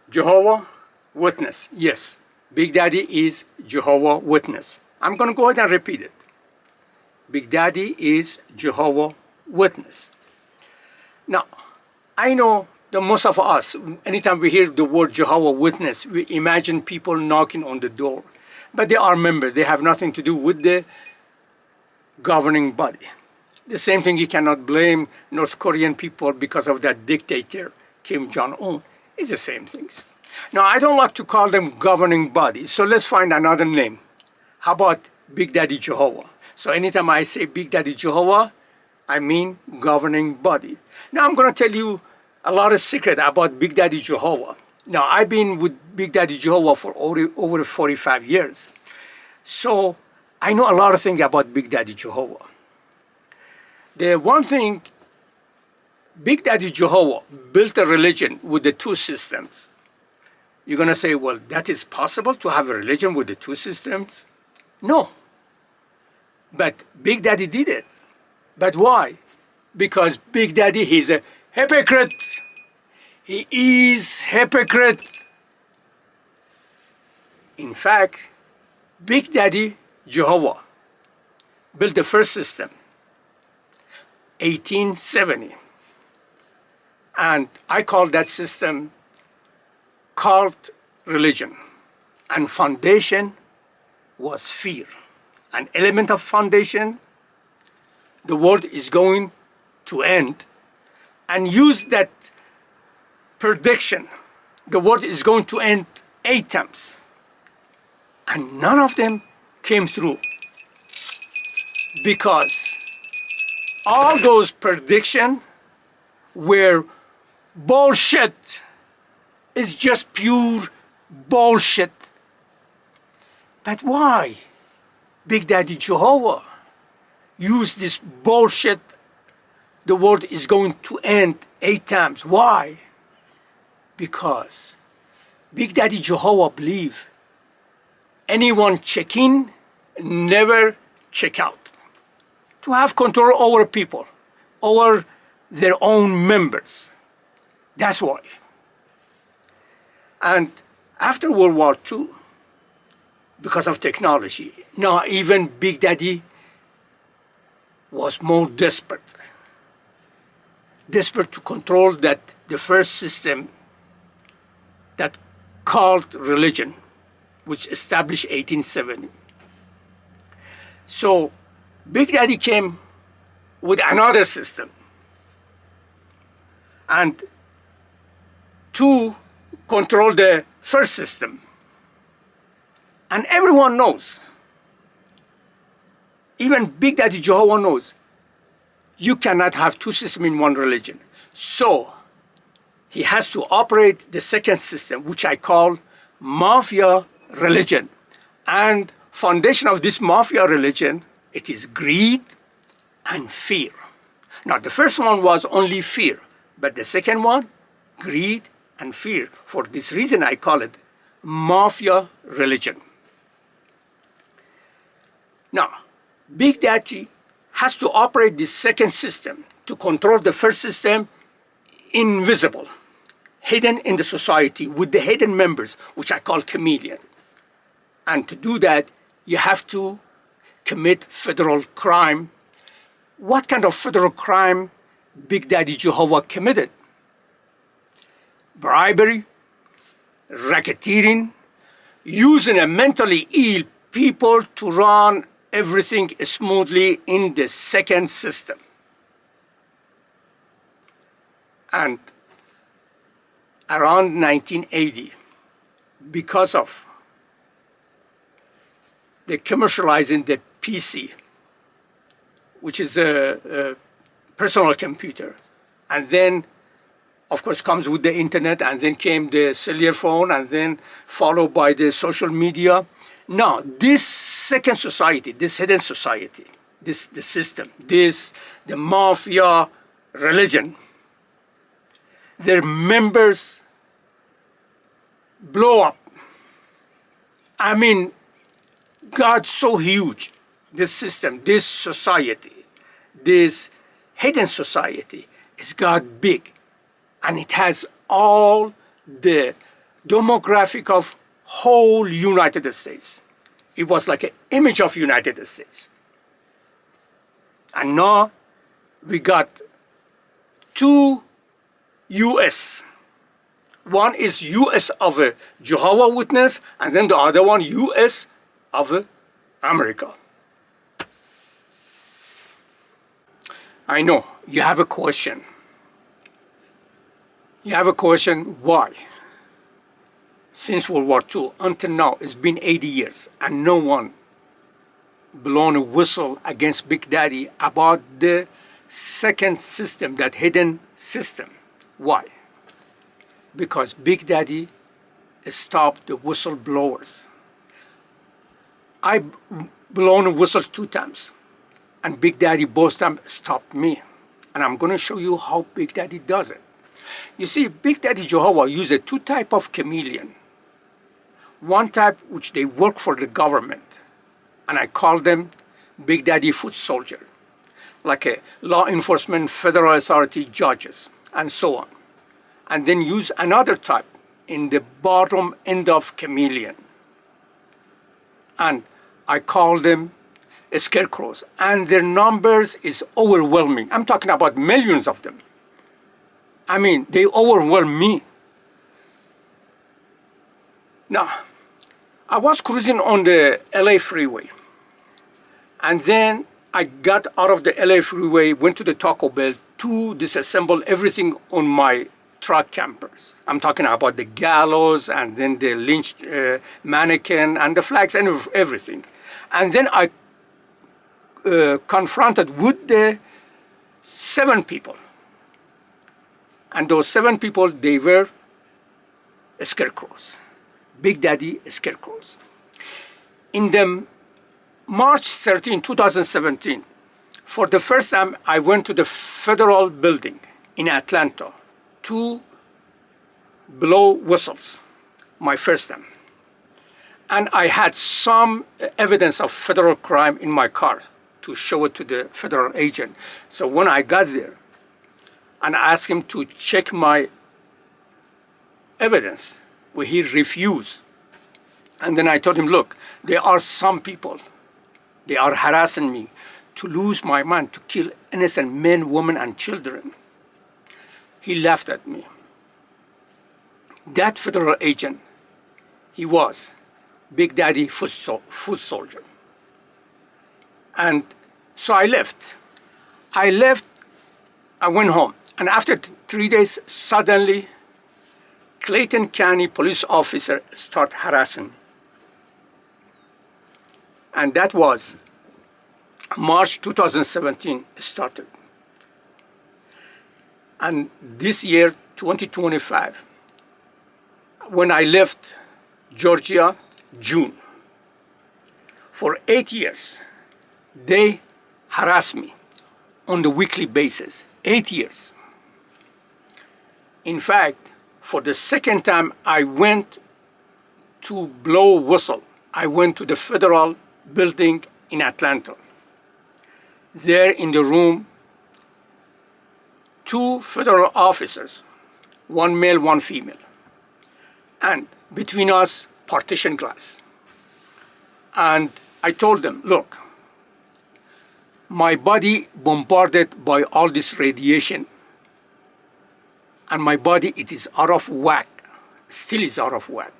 Jehovah Witness. Yes, Big Daddy is Jehovah Witness. I'm going to go ahead and repeat it. Big Daddy is Jehovah Witness. Now, I know that most of us, anytime we hear the word Jehovah Witness, we imagine people knocking on the door. But they are members. They have nothing to do with the governing body. The same thing, you cannot blame North Korean people because of that dictator, Kim Jong-un. It's the same things. Now, I don't like to call them governing bodies, so let's find another name. How about Big Daddy Jehovah? So anytime I say Big Daddy Jehovah, I mean governing body. Now, I'm going to tell you a lot of secret about Big Daddy Jehovah. Now, I've been with Big Daddy Jehovah for over 45 years. So I know a lot of things about Big Daddy Jehovah. The one thing, Big Daddy Jehovah built a religion with the two systems. You're going to say, well, that is possible to have a religion with the two systems? No. But Big Daddy did it. But why? Because Big Daddy, he's a hypocrite. He is hypocrite. In fact, Big Daddy Jehovah built the first system, 1870. And I call that system cult religion. And foundation was fear. An element of foundation, the world is going to end. And use that prediction, the world is going to end 8 times. And none of them came through. Because all those predictions were bullshit. It's just pure bullshit. But why Big Daddy Jehovah used this bullshit? The world is going to end 8 times. Why? Because Big Daddy Jehovah believed anyone check in, never check out. To have control over people, over their own members. That's why. And after World War II, because of technology, now even Big Daddy was more desperate. Desperate to control that the first system, that cult religion, which established 1870. So Big Daddy came with another system. And to control the first system. And everyone knows, even Big Daddy Jehovah knows, you cannot have two systems in one religion. So he has to operate the second system, which I call mafia religion. And foundation of this mafia religion, it is greed and fear. Now, the first one was only fear, but the second one, greed and fear. For this reason, I call it mafia religion. Now, Big Daddy has to operate this second system to control the first system invisible, hidden in the society with the hidden members, which I call chameleon. And to do that, you have to commit federal crime. What kind of federal crime Big Daddy Jehovah committed? Bribery, racketeering, using a mentally ill people to run everything smoothly in the second system. And around 1980, because of the commercializing the PC, which is a personal computer, and then of course comes with the internet, and then came the cellular phone, and then followed by the social media. Now, this second society, this hidden society, the system, the mafia religion, their members blow up. I mean, God's so huge, this system, this society, this hidden society is God big. And it has all the demographic of whole United States. It was like an image of United States. And now we got two U.S. One is U.S. of a Jehovah Witness, and then the other one U.S. of America. I know you have a question. You have a question, why? Since World War II until now, it's been 80 years, and no one blown a whistle against Big Daddy about the second system, that hidden system. Why? Because Big Daddy stopped the whistleblowers. I blown a whistle 2 times, and Big Daddy both times stopped me. And I'm going to show you how Big Daddy does it. You see, Big Daddy Jehovah uses 2 types of chameleon. One type which they work for the government, and I call them Big Daddy foot soldier, like a law enforcement, federal authority, judges, and so on. And then use another type in the bottom end of chameleon, and I call them scarecrows, and their numbers is overwhelming. I'm talking about millions of them. I mean, they overwhelm me. Now, I was cruising on the LA freeway, and then I got out of the LA freeway, went to the Taco Bell to disassemble everything on my truck campers. I'm talking about the gallows, and then the lynched mannequin, and the flags, and everything. And then I confronted with the 7 people. And those 7 people, they were scarecrows. Big Daddy scarecrows. In the March 13, 2017, for the first time, I went to the federal building in Atlanta to blow whistles, my first time. And I had some evidence of federal crime in my car to show it to the federal agent. So when I got there and I asked him to check my evidence, well, he refused. And then I told him, look, there are some people, they are harassing me to lose my mind, to kill innocent men, women, and children. He laughed at me. That federal agent, he was Big Daddy foot soldier. And so I left. I went home. And after 3 days, suddenly, Clayton County police officer started harassing me. And that was March 2017 started. And this year, 2025, when I left Georgia, June, for 8 years, they harassed me on the weekly basis, 8 years. In fact, for the second time I went to blow whistle, I went to the federal building in Atlanta. There in the room, 2 federal officers, 1 male, 1 female. And between us, partition glass. And I told them, look, my body bombarded by all this radiation, and my body, it is out of whack, still is out of whack.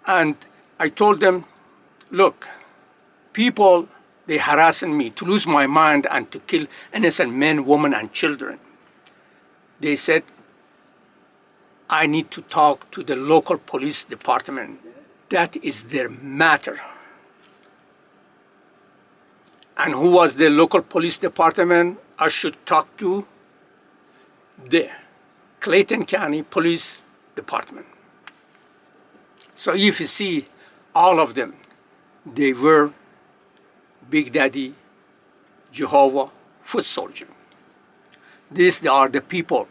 And I told them, look, people, they harassing me to lose my mind and to kill innocent men, women, and children. They said, I need to talk to the local police department. That is their matter. And who was the local police department I should talk to? The Clayton County Police Department. So if you see all of them, they were Big Daddy Jehovah foot soldier. These are the people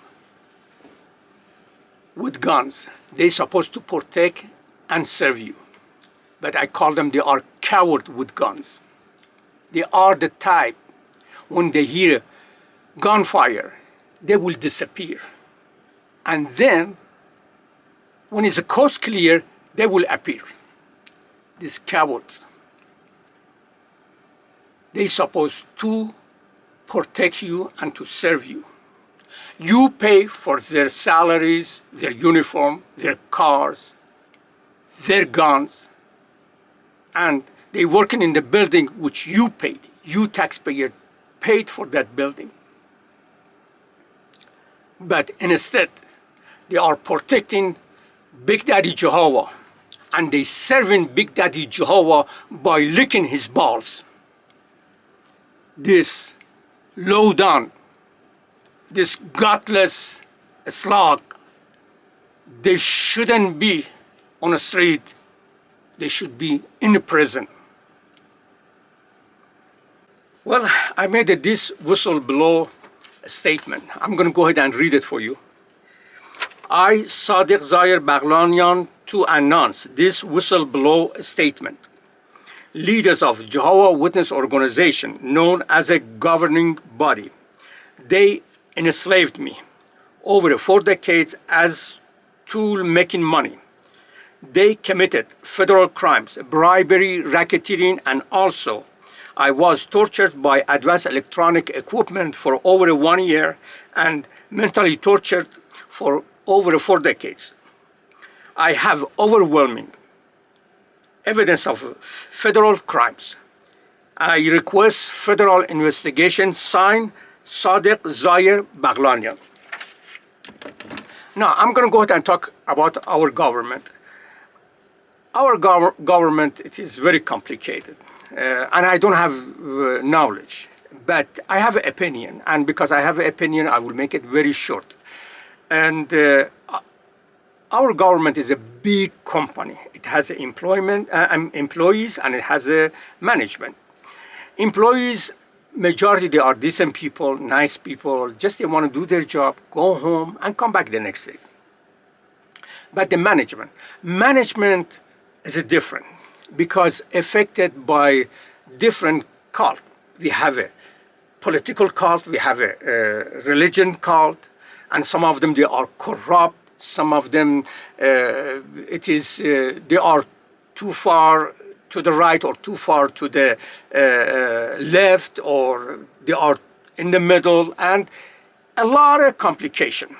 with guns. They're supposed to protect and serve you. But I call them, they are cowards with guns. They are the type, when they hear gunfire, they will disappear. And then when it's the coast clear, they will appear. These cowards. They're supposed to protect you and to serve you. You pay for their salaries, their uniform, their cars, their guns, and they're working in the building which you paid. You taxpayer paid for that building. But instead, they are protecting Big Daddy Jehovah, and they serving Big Daddy Jehovah by licking his balls. This low down, this godless slug, they shouldn't be on the street. They should be in the prison. Well, I made this whistleblower statement. I'm going to go ahead and read it for you. I, Sadiq Zahir Baghlanian, to announce this whistleblower statement. Leaders of Jehovah Witness organization, known as a governing body, they enslaved me over 4 decades as tool making money. They committed federal crimes, bribery, racketeering, and also I was tortured by advanced electronic equipment for over 1 year and mentally tortured for over 4 decades. I have overwhelming evidence of federal crimes. I request federal investigation, signed Sadiq Zahir Baghlanian. Now, I'm going to go ahead and talk about our government. Our government, it is very complicated, and I don't have knowledge, but I have an opinion, and because I have an opinion, I will make it very short. And our government is a big company. It has employees, and it has a management. Employees, majority, they are decent people, nice people, just they want to do their job, go home, and come back the next day. But the management is different because affected by different cult. We have a political cult, we have a religion cult, and some of them, they are corrupt. Some of them, they are too far to the right or too far to the left, or they are in the middle, and a lot of complication.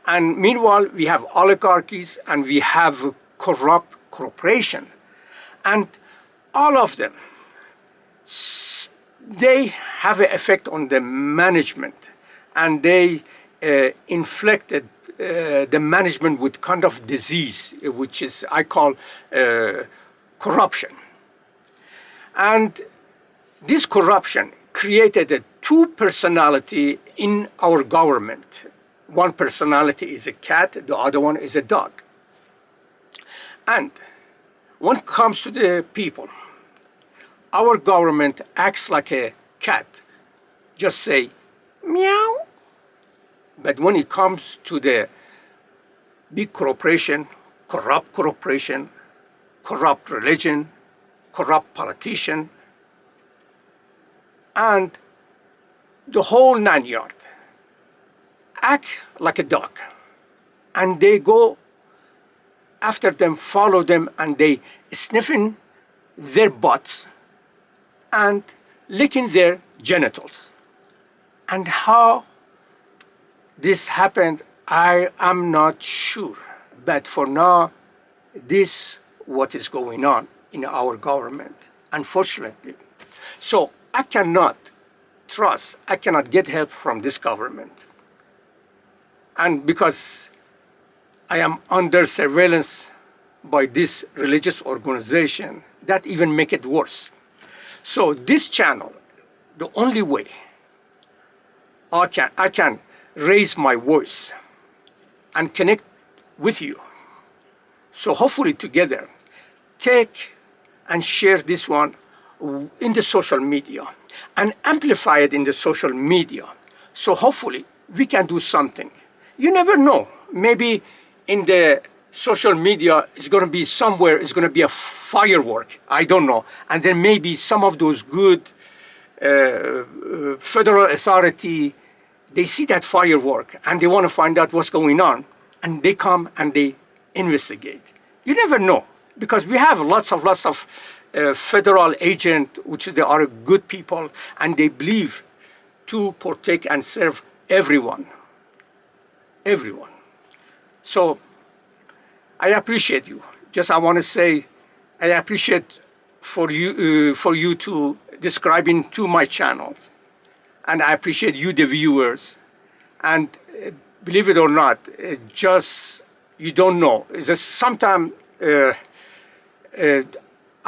And meanwhile, we have oligarchies and we have corrupt corporation, and all of them, they have an effect on the management, and they inflicted the management with kind of disease, which is I call corruption. And this corruption created a two personality in our government. One personality is a cat, the other one is a dog. And when it comes to the people, our government acts like a cat, just say meow. But when it comes to the big corporation, corrupt religion, corrupt politician, and the whole 9 yards, act like a dog. And they go after them, follow them, and they sniffing their butts and licking their genitals. And how this happened, I am not sure. But for now, this what is going on in our government, unfortunately. So I cannot trust, I cannot get help from this government. And because I am under surveillance by this religious organization, that even make it worse. So this channel, the only way I can raise my voice and connect with you. So hopefully together, take and share this one in the social media and amplify it in the social media. So hopefully we can do something. You never know. Maybe in the social media, it's going to be somewhere, it's going to be a firework. I don't know. And then maybe some of those good federal authority, they see that firework and they want to find out what's going on. And they come and they investigate. You never know, because we have lots of federal agents, which they are good people, and they believe to protect and serve everyone. Everyone. So I appreciate you. Just I want to say, I appreciate for you to describing to my channels, and I appreciate you, the viewers. And believe it or not, just you don't know. It's just sometimes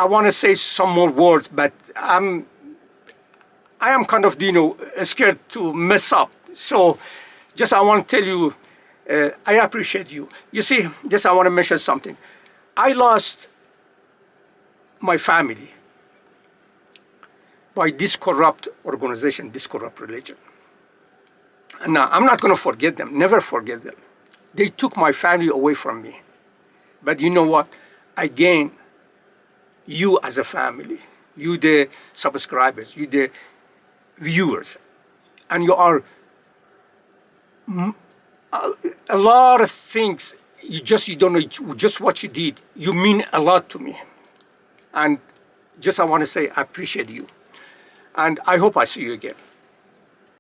I want to say some more words, but I am kind of scared to mess up. So just I want to tell you, I appreciate you. You see, just I want to mention something. I lost my family by this corrupt organization, this corrupt religion. And now, I'm not going to forget them, never forget them. They took my family away from me. But you know what? I gained you as a family, you the subscribers, you the viewers. And you are a lot of things, you don't know, just what you did. You mean a lot to me. And just I want to say I appreciate you. And I hope I see you again.